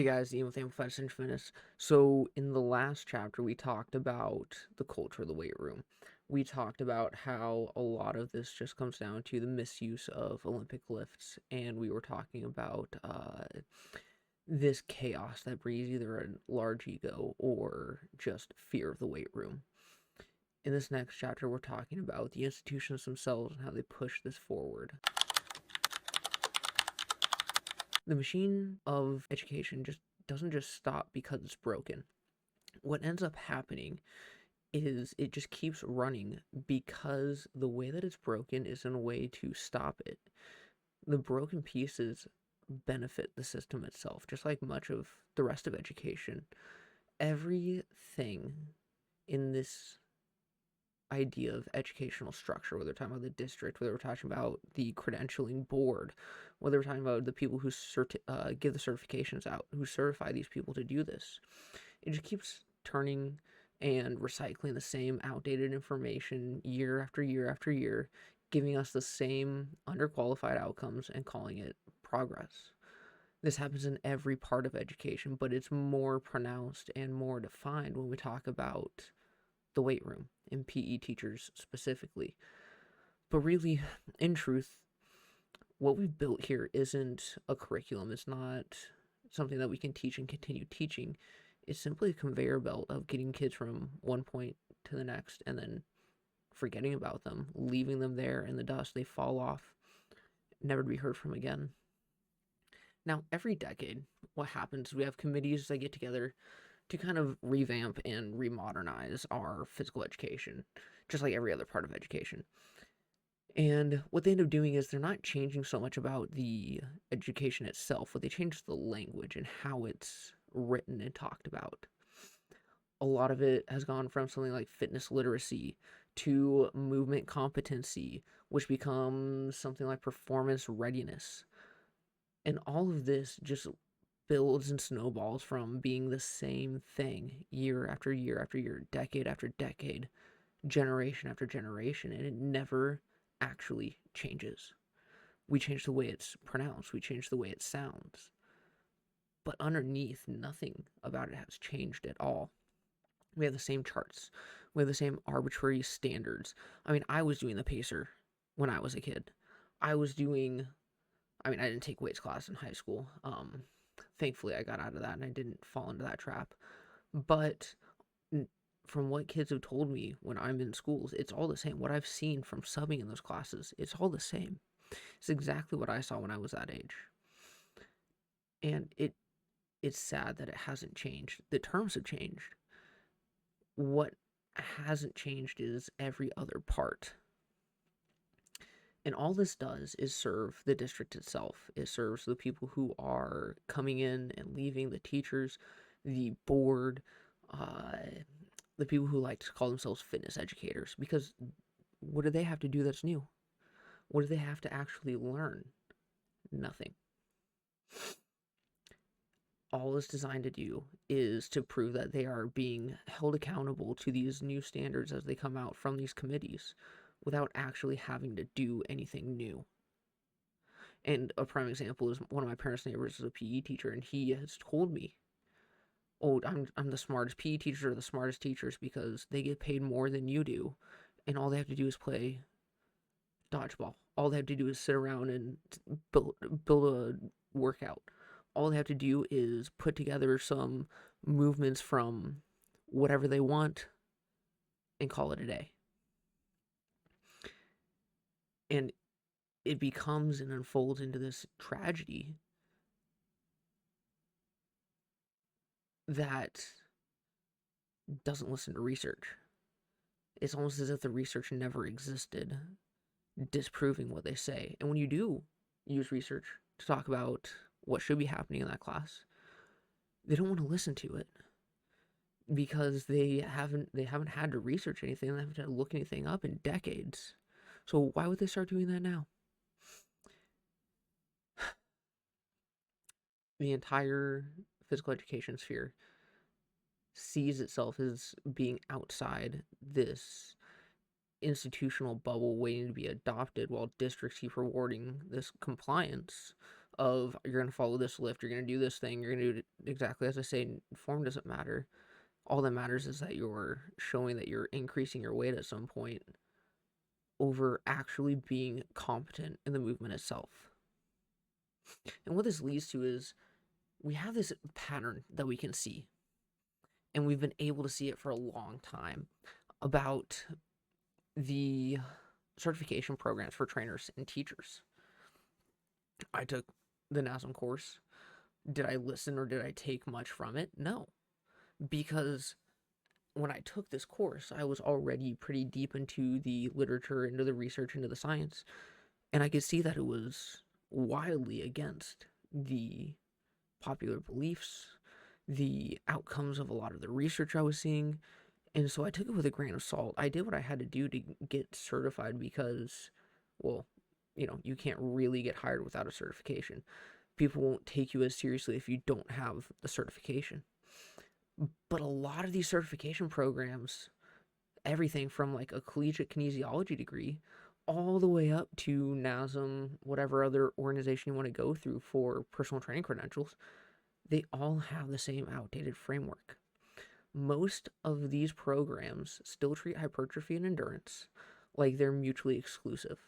Hey guys, Ian with Amplified Sentimentous. So in the last chapter, we talked about the culture of the weight room. We talked about how a lot of this just comes down to the misuse of Olympic lifts, and we were talking about this chaos that breeds either a large ego or just fear of the weight room. In this next chapter, we're talking about the institutions themselves and how they push this forward. The machine of education just doesn't just stop because it's broken. What ends up happening is it just keeps running because the way that it's broken isn't a way to stop it. The broken pieces benefit the system itself, just like much of the rest of education. Everything in this idea of educational structure, whether we're talking about the district, whether we're talking about the credentialing board, whether we're talking about the people who give the certifications out, who certify these people to do this, it just keeps turning and recycling the same outdated information year after year after year, giving us the same underqualified outcomes and calling it progress. This happens in every part of education, but it's more pronounced and more defined when we talk about the weight room and PE teachers specifically. But really, in truth, what we've built here isn't a curriculum. It's not something that we can teach and continue teaching. It's simply a conveyor belt of getting kids from one point to the next and then forgetting about them, leaving them there in the dust. They fall off, never to be heard from again. Now, every decade, what happens, we have committees that get together to kind of revamp and remodernize our physical education, just like every other part of education. And what they end up doing is they're not changing so much about the education itself. What they change is the language and how it's written and talked about. A lot of it has gone from something like fitness literacy to movement competency, which becomes something like performance readiness. And all of this just builds and snowballs from being the same thing year after year after year, decade after decade, generation after generation, and it never actually changes. We change the way it's pronounced, we change the way it sounds, but underneath, nothing about it has changed at all. We have the same charts, we have the same arbitrary standards. I mean, I was doing the pacer when I was a kid. I didn't take weights class in high school. Thankfully, I got out of that and I didn't fall into that trap. But from what kids have told me when I'm in schools, it's all the same. What I've seen from subbing in those classes, it's all the same. It's exactly what I saw when I was that age. And it's sad that it hasn't changed. The terms have changed. What hasn't changed is every other part. And all this does is serve the district itself. It serves the people who are coming in and leaving, the teachers, the board, the people who like to call themselves fitness educators. Because what do they have to do that's new? What do they have to actually learn? Nothing. All it's designed to do is to prove that they are being held accountable to these new standards as they come out from these committees, without actually having to do anything new. And a prime example is one of my parents' neighbors is a PE teacher, and he has told me, "Oh, I'm the smartest PE teachers are the smartest teachers because they get paid more than you do, and all they have to do is play dodgeball. All they have to do is sit around and build a workout. All they have to do is put together some movements from whatever they want and call it a day." And it becomes and unfolds into this tragedy that doesn't listen to research. It's almost as if the research never existed, disproving what they say. And when you do use research to talk about what should be happening in that class, they don't want to listen to it because they haven't had to research anything, they haven't had to look anything up in decades. So why would they start doing that now? The entire physical education sphere sees itself as being outside this institutional bubble waiting to be adopted, while districts keep rewarding this compliance of you're going to follow this lift, you're going to do this thing, you're going to do it exactly as I say. Form doesn't matter. All that matters is that you're showing that you're increasing your weight at some point over actually being competent in the movement itself. And what this leads to is we have this pattern that we can see, and we've been able to see it for a long time, about the certification programs for trainers and teachers. I took the NASM course. Did I listen or did I take much from it? No, because when I took this course, I was already pretty deep into the literature, into the research, into the science, and I could see that it was wildly against the popular beliefs, the outcomes of a lot of the research I was seeing, and so I took it with a grain of salt. I did what I had to do to get certified because, well, you can't really get hired without a certification. People won't take you as seriously if you don't have the certification. But a lot of these certification programs, everything from like a collegiate kinesiology degree all the way up to NASM, whatever other organization you want to go through for personal training credentials, they all have the same outdated framework. Most of these programs still treat hypertrophy and endurance like they're mutually exclusive.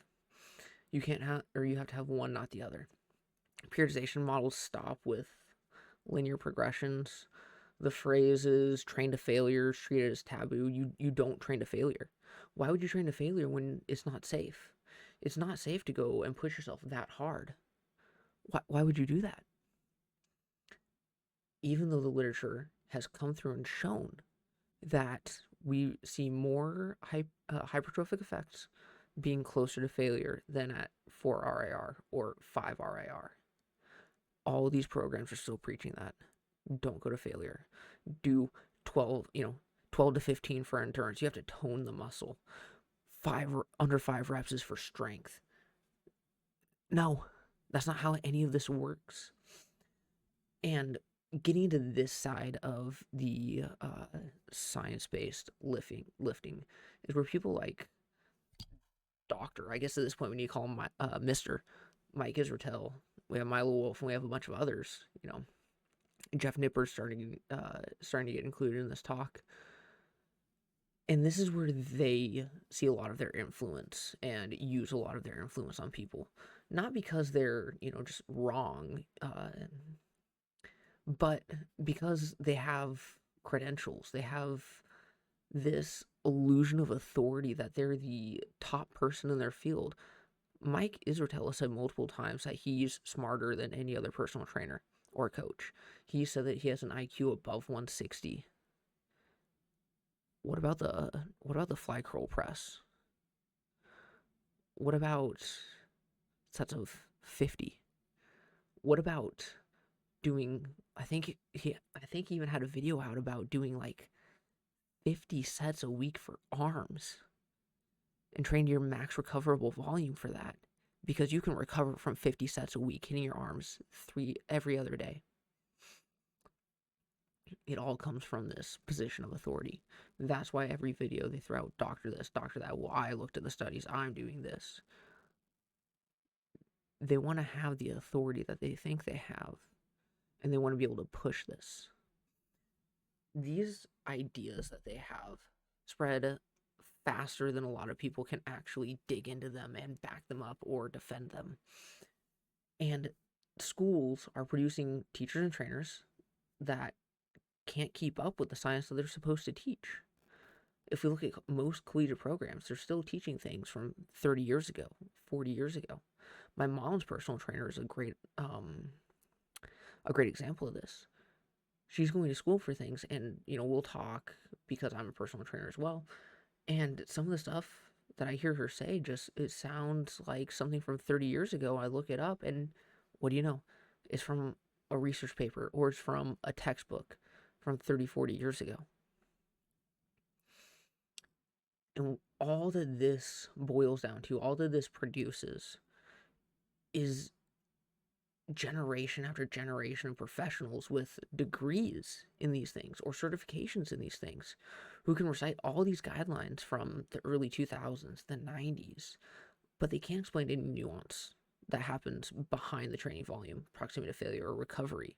You can't have, or you have to have one, not the other. Periodization models stop with linear progressions. The phrase is train to failure is treated as taboo. You don't train to failure. Why would you train to failure when it's not safe? It's not safe to go and push yourself that hard. Why would you do that? Even though the literature has come through and shown that we see more hypertrophic effects being closer to failure than at 4 RIR or 5 RIR. All of these programs are still preaching that. Don't go to failure. Do 12 to 15 for endurance. You have to tone the muscle. Under 5 reps is for strength. No, that's not how any of this works. And getting to this side of the science-based lifting is where people like Doctor, I guess at this point we need to call him Mr. Mike Israetel. We have Milo Wolf, and we have a bunch of others. Jeff Nipper's starting to get included in this talk. And this is where they see a lot of their influence and use a lot of their influence on people. Not because they're, just wrong, but because they have credentials. They have this illusion of authority that they're the top person in their field. Mike Israetel has said multiple times that he's smarter than any other personal trainer or coach. He said that he has an IQ above 160. What about the fly curl press? What about sets of 50? What about doing? I think he even had a video out about doing like 50 sets a week for arms and train your max recoverable volume for that, because you can recover from 50 sets a week hitting your arms every other day. It all comes from this position of authority. That's why every video they throw out doctor this, doctor that. Well, I looked at the studies, I'm doing this. They want to have the authority that they think they have, and they want to be able to push this. These ideas that they have spread faster than a lot of people can actually dig into them and back them up or defend them. And schools are producing teachers and trainers that can't keep up with the science that they're supposed to teach. If we look at most collegiate programs, they're still teaching things from 30 years ago, 40 years ago. My mom's personal trainer is a great example of this. She's going to school for things, and we'll talk because I'm a personal trainer as well. And some of the stuff that I hear her say it sounds like something from 30 years ago. I look it up, and what do you know? It's from a research paper, or it's from a textbook from 30, 40 years ago. And all that this boils down to, all that this produces, is generation after generation of professionals with degrees in these things or certifications in these things who can recite all these guidelines from the early 2000s, the 90s, but they can't explain any nuance that happens behind the training volume, proximity to failure or recovery.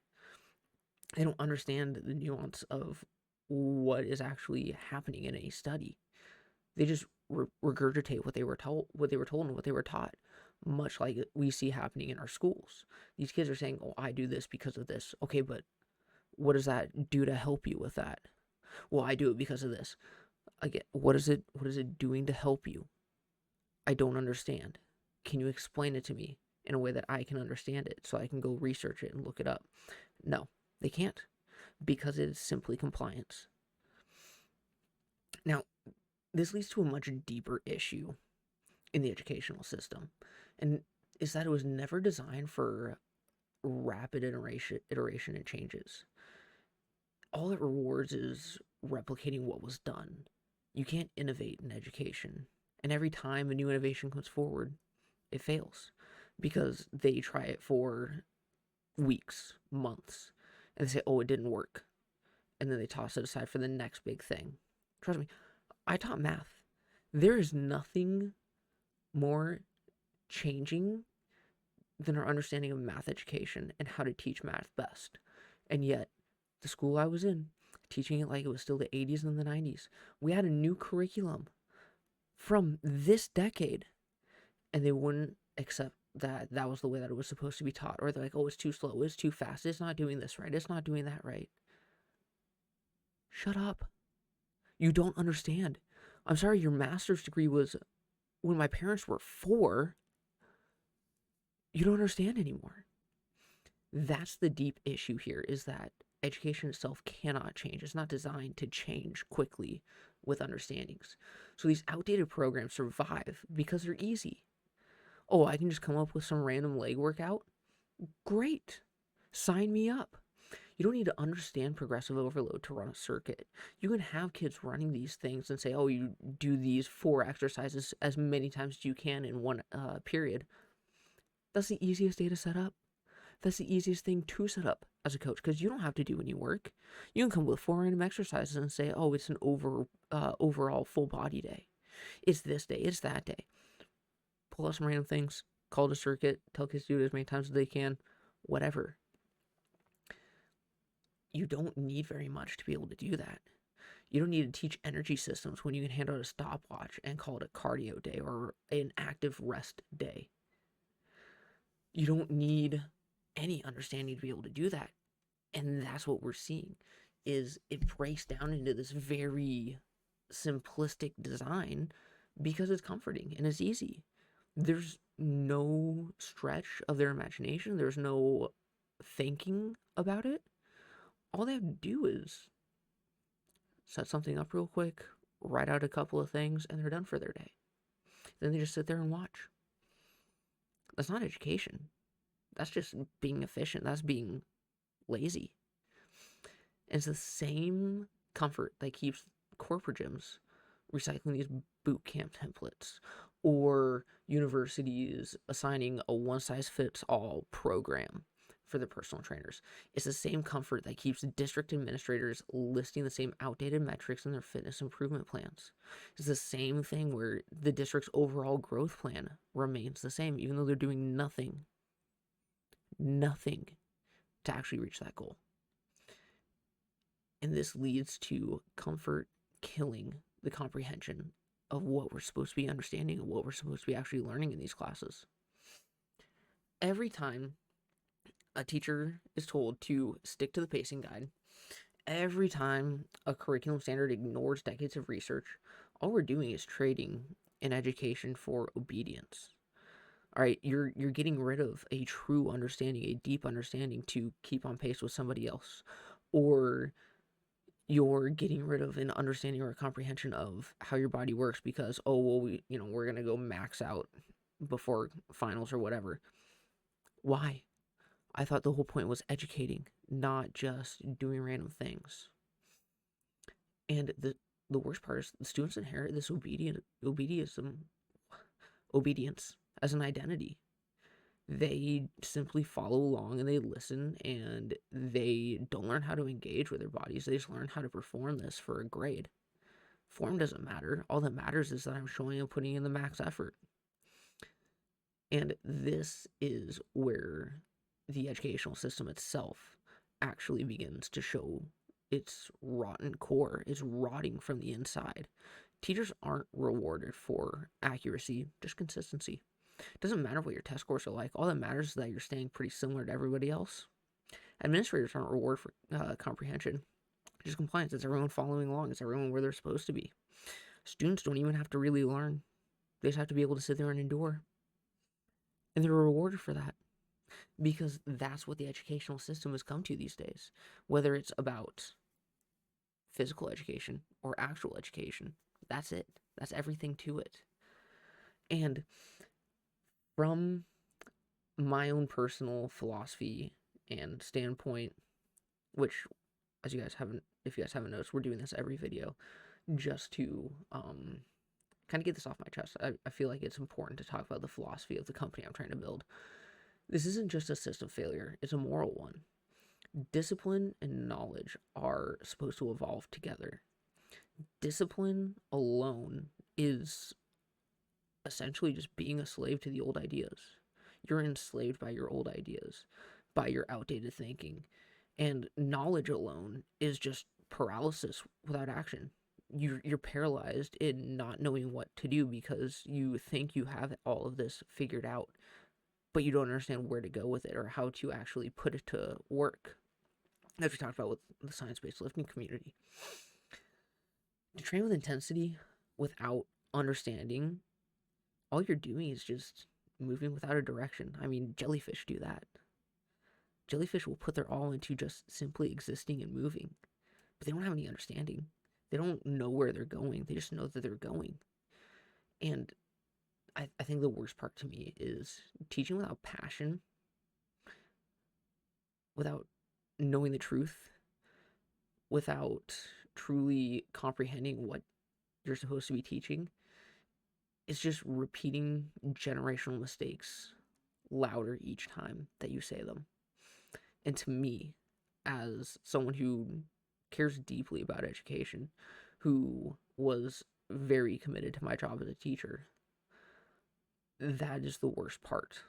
They don't understand the nuance of what is actually happening in a study. They just regurgitate what they were told, and what they were taught, much like we see happening in our schools. These kids are saying, "Oh, I do this because of this." Okay, but what does that do to help you with that? Well, I do it because of this. Again, what is it doing to help you? I don't understand. Can you explain it to me in a way that I can understand it so I can go research it and look it up? No, they can't, because it is simply compliance. Now, this leads to a much deeper issue in the educational system, and is that it was never designed for rapid iteration and changes. All it rewards is replicating what was done. You can't innovate in education, and every time a new innovation comes forward, it fails because they try it for weeks, months, and they say, "Oh, it didn't work," and then they toss it aside for the next big thing. Trust me, I taught math. There is nothing more changing than our understanding of math education and how to teach math best. And yet, the school I was in, teaching it like it was still the 80s and the 90s, we had a new curriculum from this decade, and they wouldn't accept that that was the way that it was supposed to be taught. Or they're like, "Oh, it's too slow, it's too fast, it's not doing this right, it's not doing that right." Shut up. You don't understand. I'm sorry, your master's degree was when my parents were 4. You don't understand anymore. That's the deep issue here, is that education itself cannot change. It's not designed to change quickly with understandings. So these outdated programs survive because they're easy. Oh, I can just come up with some random leg workout? Great. Sign me up. You don't need to understand progressive overload to run a circuit. You can have kids running these things and say, "Oh, you do these 4 exercises as many times as you can in one period." That's the easiest day to set up. That's the easiest thing to set up as a coach, because you don't have to do any work. You can come with 4 random exercises and say, "Oh, it's an overall full body day. It's this day, it's that day." Pull out some random things, call it a circuit, tell kids to do it as many times as they can, whatever. You don't need very much to be able to do that. You don't need to teach energy systems when you can hand out a stopwatch and call it a cardio day or an active rest day. You don't need any understanding to be able to do that. And that's what we're seeing, is it breaks down into this very simplistic design because it's comforting and it's easy. There's no stretch of their imagination. There's no thinking about it. All they have to do is set something up real quick, write out a couple of things, and they're done for their day. Then they just sit there and watch. That's not education. That's just being efficient. That's being lazy. And it's the same comfort that keeps corporate gyms recycling these boot camp templates, or universities assigning a one-size-fits-all program for their personal trainers. It's the same comfort that keeps district administrators listing the same outdated metrics in their fitness improvement plans. It's the same thing where the district's overall growth plan remains the same, even though they're doing nothing to actually reach that goal. And this leads to comfort killing the comprehension of what we're supposed to be understanding and what we're supposed to be actually learning in these classes. Every time a teacher is told to stick to the pacing guide, every time a curriculum standard ignores decades of research, all we're doing is trading in education for obedience. All right, you're getting rid of a true understanding, a deep understanding, to keep on pace with somebody else, or you're getting rid of an understanding or a comprehension of how your body works because, oh, well, we're gonna go max out before finals or whatever. Why? I thought the whole point was educating, not just doing random things. And the worst part is the students inherit this obedience as an identity. They simply follow along and they listen, and they don't learn how to engage with their bodies. They just learn how to perform this for a grade. Form doesn't matter. All that matters is that I'm showing and putting in the max effort. And this is where the educational system itself actually begins to show its rotten core, is rotting from the inside. Teachers aren't rewarded for accuracy, just consistency. It doesn't matter what your test scores are like. All that matters is that you're staying pretty similar to everybody else. Administrators aren't rewarded for comprehension, just compliance. Is everyone following along? Is everyone where they're supposed to be? Students don't even have to really learn. They just have to be able to sit there and endure. And they're rewarded for that, because that's what the educational system has come to these days. Whether it's about physical education or actual education, that's it. That's everything to it. And from my own personal philosophy and standpoint, which, as you guys haven't, if you guys haven't noticed, we're doing this every video just to kind of get this off my chest. I feel like it's important to talk about the philosophy of the company I'm trying to build. This isn't just a system failure, it's a moral one. Discipline and knowledge are supposed to evolve together. Discipline alone is essentially just being a slave to the old ideas. You're enslaved by your old ideas, by your outdated thinking. And knowledge alone is just paralysis without action. You're paralyzed in not knowing what to do because you think you have all of this figured out, but you don't understand where to go with it or how to actually put it to work. As we talked about with the science-based lifting community. To train with intensity without understanding, all you're doing is just moving without a direction. I mean, jellyfish do that. Jellyfish will put their all into just simply existing and moving, but they don't have any understanding. They don't know where they're going. They just know that they're going. And I think the worst part to me is teaching without passion, without knowing the truth, without truly comprehending what you're supposed to be teaching. It's just repeating generational mistakes louder each time that you say them. And to me, as someone who cares deeply about education, who was very committed to my job as a teacher, that is the worst part.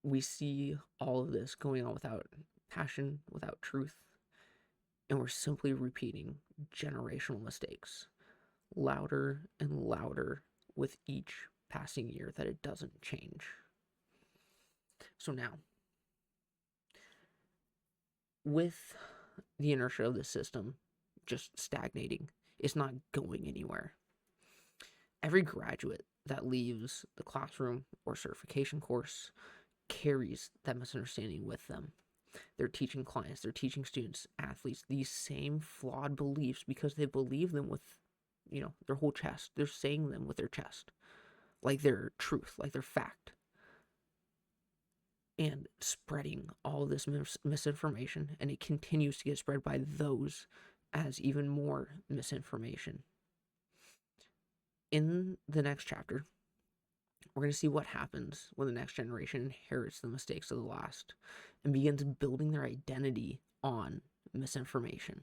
We see all of this going on without passion, without truth, and we're simply repeating generational mistakes louder and louder with each passing year that it doesn't change. So now, with the inertia of the system just stagnating, it's not going anywhere. Every graduate that leaves the classroom or certification course carries that misunderstanding with them. They're teaching clients, they're teaching students, athletes, these same flawed beliefs because they believe them with, their whole chest. They're saying them with their chest, like they're truth, like they're fact. And spreading all this misinformation, and it continues to get spread by those as even more misinformation. In the next chapter, we're going to see what happens when the next generation inherits the mistakes of the last and begins building their identity on misinformation.